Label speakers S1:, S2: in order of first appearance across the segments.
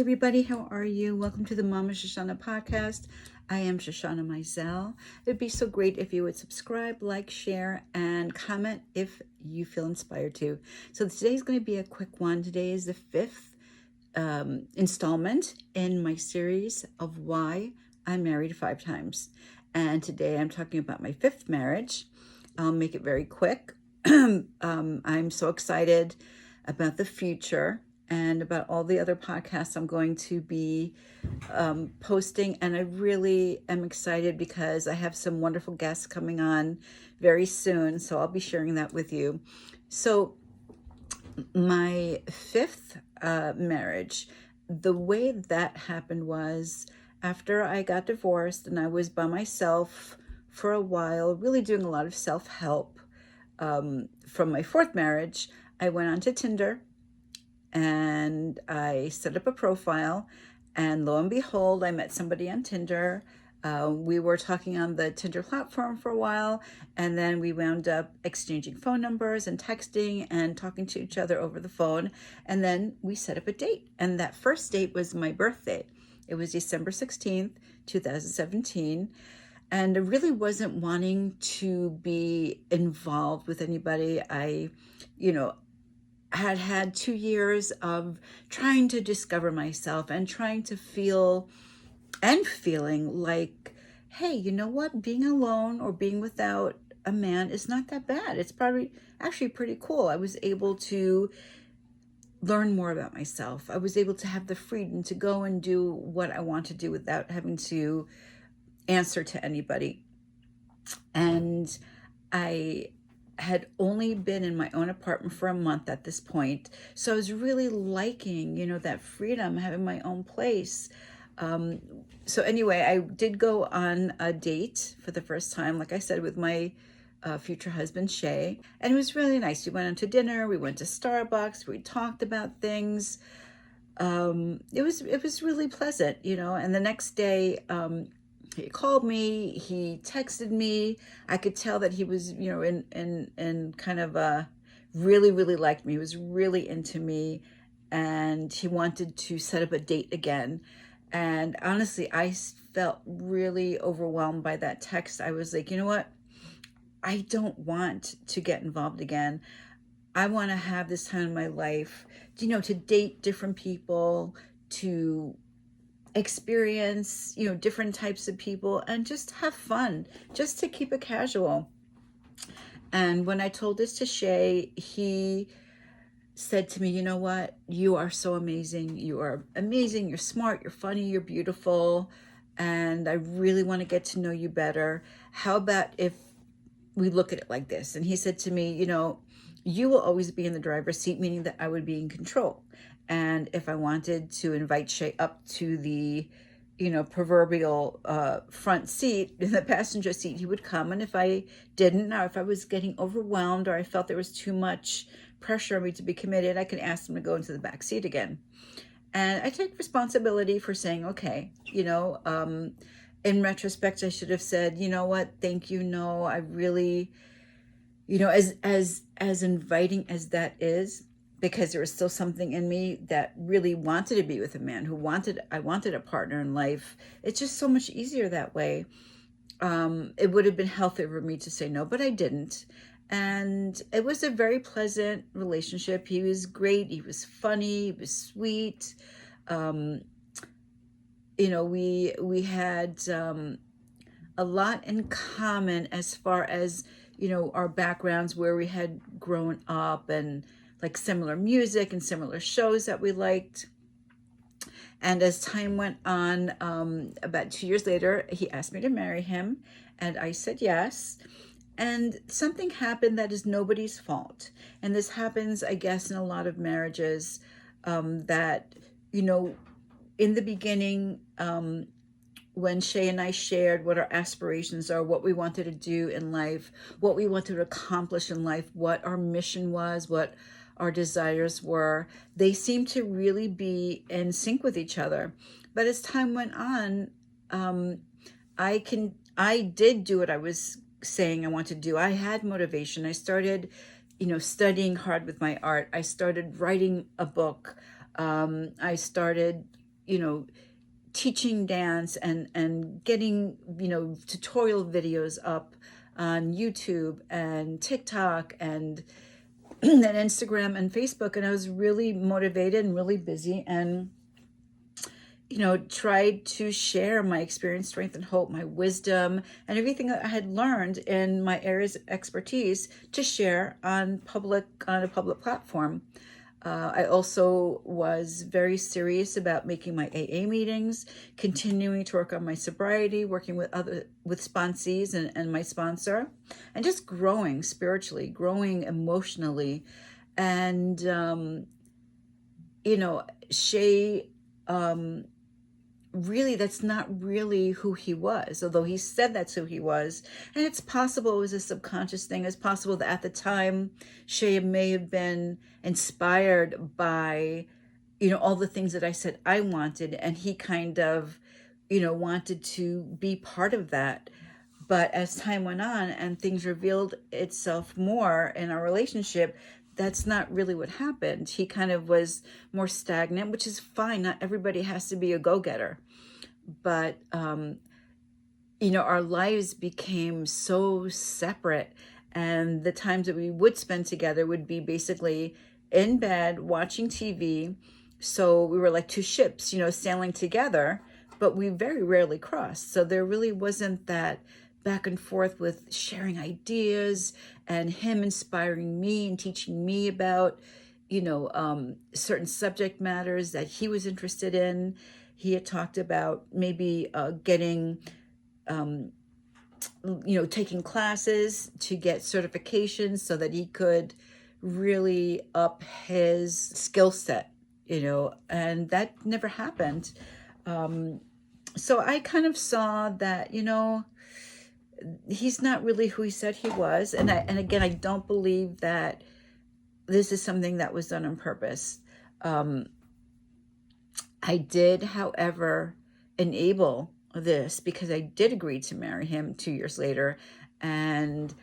S1: everybody, how are you? Welcome to the Momma Shoshana podcast. I am Shoshana Mizell. It'd be so great if you would subscribe, like, share, and comment if you feel inspired to. So today's going to be a quick one. Today is the fifth installment in my series of why I'm married 5 times. And today I'm talking about my 5th marriage. I'll make it very quick. I'm so excited about the future and about all the other podcasts I'm going to be posting. And I really am excited because I have some wonderful guests coming on very soon. So I'll be sharing that with you. So my 5th marriage, the way that happened was after I got divorced and I was by myself for a while, really doing a lot of self-help. From my 4th marriage, I went onto Tinder and I set up a profile, and lo and behold, I met somebody on Tinder. We were talking on the Tinder platform for a while, and then we wound up exchanging phone numbers and texting and talking to each other over the phone, and then we set up a date. And that first date was my birthday. It was December 16th, 2017. And I really wasn't wanting to be involved with anybody. I had 2 years of trying to discover myself and trying to feel and feeling like, hey, you know what? Being alone or being without a man is not that bad. It's probably actually pretty cool. I was able to learn more about myself. I was able to have the freedom to go and do what I want to do without having to answer to anybody. And I had only been in my own apartment for a month at this point. So I was really liking, that freedom, having my own place. So anyway, I did go on a date for the first time, like I said, with my future husband, Shay. And it was really nice. We went out to dinner. We went to Starbucks. We talked about things. It was really pleasant, and the next day, he called me, he texted me. I could tell that he was, in kind of really, really liked me. He was really into me, and he wanted to set up a date again. And honestly, I felt really overwhelmed by that text. I was like, you know what? I don't want to get involved again. I want to have this time in my life, to date different people, to experience, different types of people, and just have fun, just to keep it casual. And when I told this to Shay, he said to me, you know what? You are so amazing. You are amazing. You're smart. You're funny. You're beautiful. And I really want to get to know you better. How about if we look at it like this? And he said to me, you will always be in the driver's seat, meaning that I would be in control. And if I wanted to invite Shay up to the, proverbial front seat, in the passenger seat, he would come. And if I didn't, or if I was getting overwhelmed, or I felt there was too much pressure on me to be committed, I could ask him to go into the back seat again. And I take responsibility for saying, okay, in retrospect, I should have said, you know what, thank you. No, I really, as inviting as that is, because there was still something in me that really wanted to be with a man I wanted a partner in life. It's just so much easier that way. It would have been healthier for me to say no, but I didn't. And it was a very pleasant relationship. He was great. He was funny. He was sweet. We had a lot in common as far as, our backgrounds, where we had grown up, and like similar music and similar shows that we liked. And as time went on, about 2 years later, he asked me to marry him, and I said yes. And something happened that is nobody's fault. And this happens, I guess, in a lot of marriages, that, in the beginning, when Shay and I shared what our aspirations are, what we wanted to do in life, what we wanted to accomplish in life, what our mission was, what our desires were, they seemed to really be in sync with each other. But as time went on, I did do what I was saying I wanted to do. I had motivation. I started, studying hard with my art. I started writing a book. I started teaching dance and getting, tutorial videos up on YouTube and TikTok and and Instagram and Facebook. And I was really motivated and really busy, and tried to share my experience, strength, and hope, my wisdom, and everything that I had learned in my areas of expertise to share on a public platform. I also was very serious about making my AA meetings, continuing to work on my sobriety, working with sponsees and my sponsor, and just growing spiritually, growing emotionally. And, Shay, really, that's not really who he was, although he said that's who he was. And it's possible it was a subconscious thing. It's possible that at the time Shay may have been inspired by all the things that I said I wanted, and he kind of wanted to be part of that. But as time went on and things revealed itself more in our relationship, that's not really what happened. He kind of was more stagnant, which is fine. Not everybody has to be a go-getter. But, our lives became so separate. And the times that we would spend together would be basically in bed watching TV. So we were like two ships, sailing together, but we very rarely crossed. So there really wasn't that back and forth with sharing ideas and him inspiring me and teaching me about, certain subject matters that he was interested in. He had talked about maybe getting, taking classes to get certifications so that he could really up his skill set, and that never happened. So I kind of saw that, he's not really who he said he was. And again, I don't believe that this is something that was done on purpose. I did, however, enable this because I did agree to marry him 2 years later. And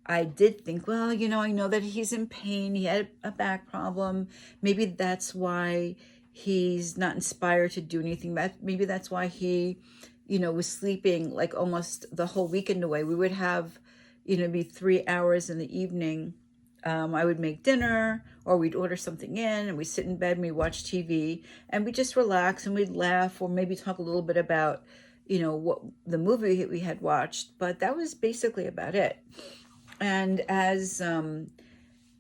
S1: I did think, well, I know that he's in pain. He had a back problem. Maybe that's why he's not inspired to do anything. Maybe that's why he was sleeping like almost the whole weekend away. We would have, be 3 hours in the evening. I would make dinner, or we'd order something in, and we'd sit in bed and we'd watch TV, and we'd just relax and we'd laugh, or maybe talk a little bit about, what the movie we had watched. But that was basically about it. And as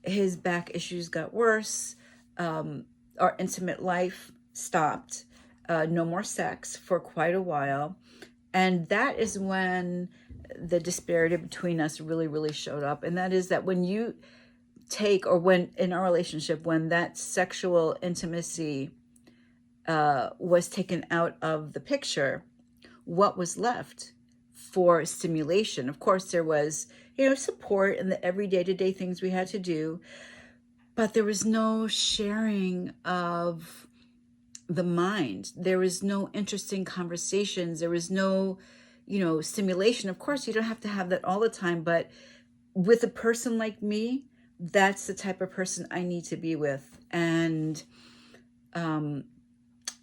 S1: his back issues got worse, our intimate life stopped. No more sex for quite a while. And that is when the disparity between us really, really showed up. And that is that when you when in our relationship, when that sexual intimacy was taken out of the picture, what was left for stimulation? Of course, there was, support in the everyday to-day things we had to do, but there was no sharing of the mind. There was no interesting conversations. There was no, stimulation. Of course, you don't have to have that all the time, but with a person like me, that's the type of person I need to be with. And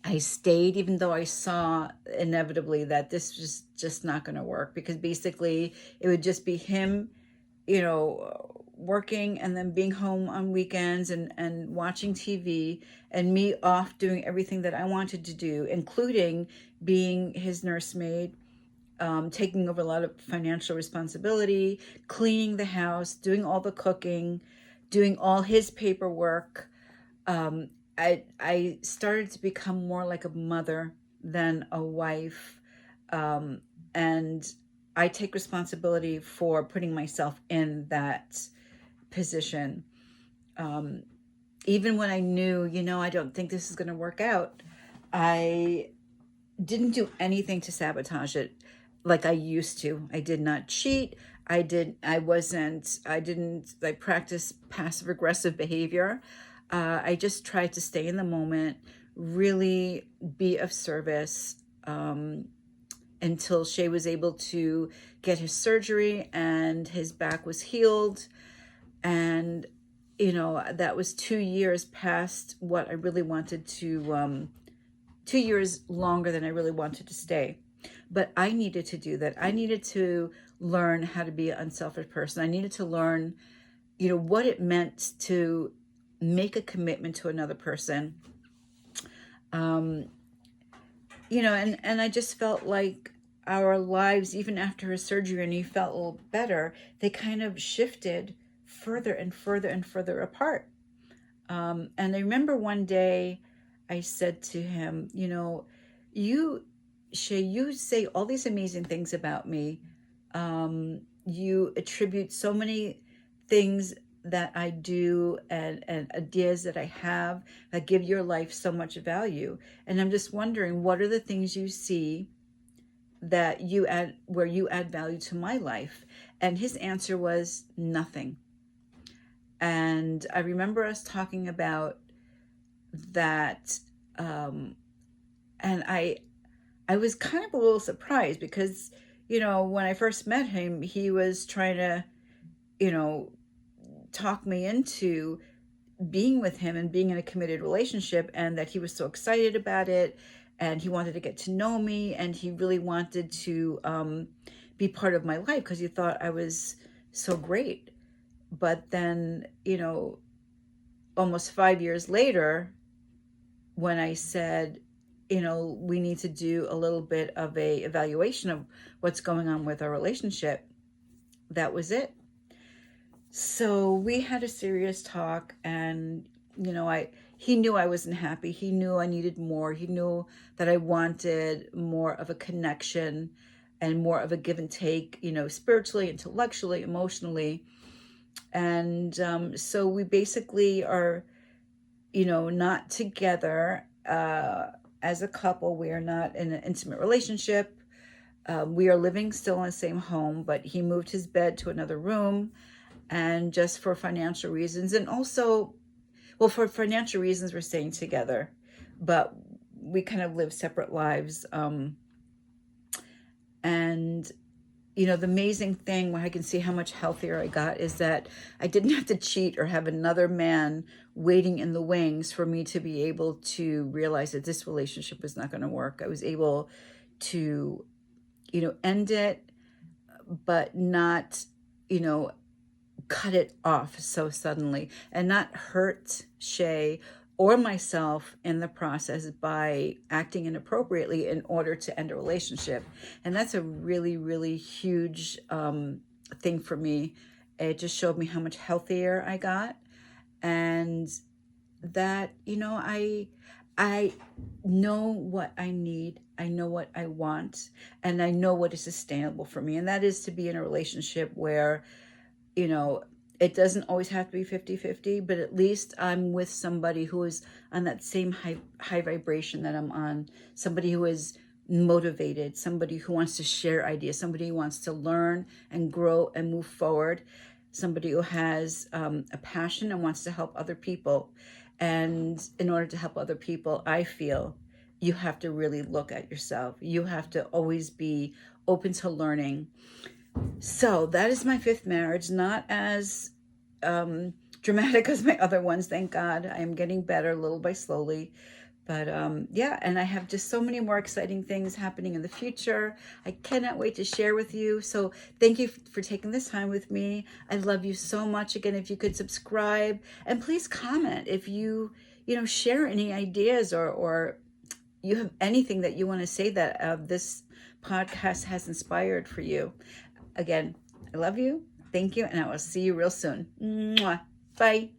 S1: I stayed, even though I saw inevitably that this was just not going to work, because basically it would just be him, working and then being home on weekends and watching TV, and me off doing everything that I wanted to do, including being his nursemaid, taking over a lot of financial responsibility, cleaning the house, doing all the cooking, doing all his paperwork. I started to become more like a mother than a wife. And I take responsibility for putting myself in that position. Even when I knew, I don't think this is going to work out, I didn't do anything to sabotage it like I used to. I did not cheat. I didn't practice passive aggressive behavior. I just tried to stay in the moment, really be of service, until Shay was able to get his surgery and his back was healed. And, that was 2 years past what I really wanted to 2 years longer than I really wanted to stay. But I needed to do that. I needed to learn how to be an unselfish person. I needed to learn, what it meant to make a commitment to another person. And I just felt like our lives, even after his surgery and he felt a little better, they kind of shifted further and further and further apart. And I remember one day I said to him, you, Shay, you say all these amazing things about me. You attribute so many things that I do and ideas that I have that give your life so much value. And I'm just wondering, what are the things you see that you add, where you add value to my life? And his answer was nothing. And I remember us talking about that. And I was kind of a little surprised because, when I first met him, he was trying to, talk me into being with him and being in a committed relationship, and that he was so excited about it, and he wanted to get to know me, and he really wanted to be part of my life because he thought I was so great. But then, almost 5 years later, when I said, we need to do a little bit of a evaluation of what's going on with our relationship, that was it. So we had a serious talk, and, he knew I wasn't happy. He knew I needed more. He knew that I wanted more of a connection and more of a give and take, spiritually, intellectually, emotionally. And so we basically are, not together as a couple. We are not in an intimate relationship. We are living still in the same home, but he moved his bed to another room, and just for financial reasons. And also, well, for financial reasons, we're staying together, but we kind of live separate lives. And the amazing thing where I can see how much healthier I got is that I didn't have to cheat or have another man waiting in the wings for me to be able to realize that this relationship was not going to work. I was able to, end it, but not, cut it off so suddenly, and not hurt Shay or myself in the process by acting inappropriately in order to end a relationship. And that's a really, really huge thing for me. It just showed me how much healthier I got, and that, I know what I need, I know what I want, and I know what is sustainable for me. And that is to be in a relationship where, it doesn't always have to be 50-50, but at least I'm with somebody who is on that same high vibration that I'm on, somebody who is motivated, somebody who wants to share ideas, somebody who wants to learn and grow and move forward, somebody who has a passion and wants to help other people. And in order to help other people, I feel you have to really look at yourself. You have to always be open to learning. So that is my fifth marriage, not as dramatic as my other ones. Thank God. I am getting better little by slowly. But yeah, and I have just so many more exciting things happening in the future. I cannot wait to share with you. So thank you for taking this time with me. I love you so much. Again, if you could subscribe, and please comment if you share any ideas, or you have anything that you want to say that this podcast has inspired for you. Again, I love you. Thank you. And I will see you real soon. Mwah. Bye.